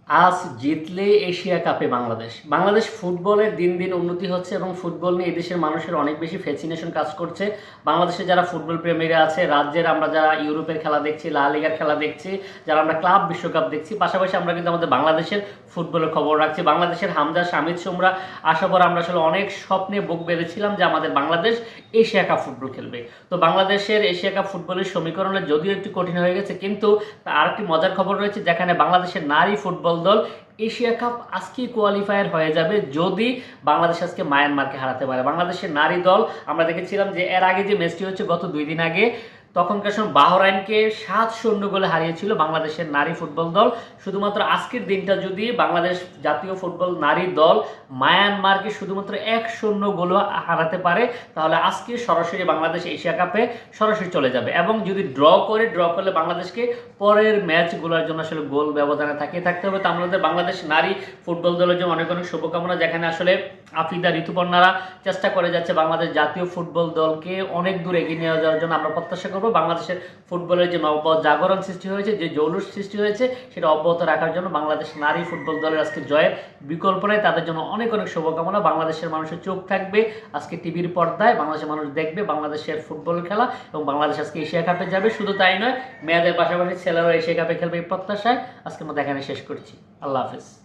আজ জিতলে এশিয়া কাপে বাংলাদেশ। বাংলাদেশ ফুটবলের দিন, দিন উন্নতি হচ্ছে এবং ফুটবল নিয়ে এদেশের মানুষের অনেক বেশি ফ্যাসিনেশন কাজ করছে। বাংলাদেশে যারা ফুটবল প্রেমীরা আছে, রাজ্যের আমরা যারা ইউরোপের খেলা দেখছি, লা লিগার খেলা দেখছি, যারা আমরা ক্লাব বিশ্বকাপ দেখছি, পাশাপাশি আমরা কিন্তু আমাদের বাংলাদেশের ফুটবলের খবর রাখছি। বাংলাদেশের হামজা, শামিদ, সোমরা আসার পর আমরা আসলে অনেক স্বপ্নে বুক বেঁধেছিলাম যে আমাদের বাংলাদেশ এশিয়া কাপ ফুটবল খেলবে। তো বাংলাদেশের এশিয়া কাপ ফুটবলের সমীকরণে যদিও একটু কঠিন হয়ে গেছে, কিন্তু আরেকটি মজার খবর রয়েছে যেখানে বাংলাদেশের নারী ফুটবল দল এশিয়া কাপ আজকেই কোয়ালিফায়ার হয়ে যাবে যদি বাংলাদেশ আজকে মায়ানমারকে হারাতে পারে। বাংলাদেশের নারী দল আমরা দেখেছিলাম যে এর আগে যে ম্যাচটি হচ্ছে গত 2 দিন আগে, তখনকার সময় বাহরাইনকে 7-0 গোলে হারিয়েছিল বাংলাদেশের নারী ফুটবল দল। শুধুমাত্র আজকের দিনটা যদি বাংলাদেশ জাতীয় ফুটবল নারী দল মায়ানমারকে শুধুমাত্র 1-0 গোলে হারাতে পারে, তাহলে আজকে সরাসরি বাংলাদেশ এশিয়া কাপে সরাসরি চলে যাবে। এবং যদি ড্র করলে বাংলাদেশকে পরের ম্যাচগুলোর জন্য আসলে গোল ব্যবধানে তাকিয়ে থাকতে হবে। তো আমাদের বাংলাদেশ নারী ফুটবল দলের জন্য অনেক অনেক শুভকামনা, যেখানে আসলে আফিদা, ঋতুপর্ণারা চেষ্টা করে যাচ্ছে বাংলাদেশ জাতীয় ফুটবল দলকে অনেক দূর এগিয়ে নিয়ে যাওয়ার জন্য। আমরা প্রত্যাশা করব বাংলাদেশের ফুটবলের যে নব জাগরণ সৃষ্টি হয়েছে, যে জৌলুস সৃষ্টি হয়েছে, সেটা অব্যাহত রাখার জন্য বাংলাদেশ নারী ফুটবল দলের আজকে জয়ের বিকল্প নেই। তাদের জন্য অনেক অনেক শুভকামনা। বাংলাদেশের মানুষের চোখ থাকবে আজকে টিভির পর্দায়, বাংলাদেশের মানুষ দেখবে বাংলাদেশের ফুটবল খেলা এবং বাংলাদেশ আজকে এশিয়া কাপে যাবে। শুধু তাই নয়, মেয়েদের পাশাপাশি ছেলেরাও এশিয়া কাপে খেলবে এই প্রত্যাশায় আজকের মতো এখানে শেষ করছি। আল্লাহ হাফেজ।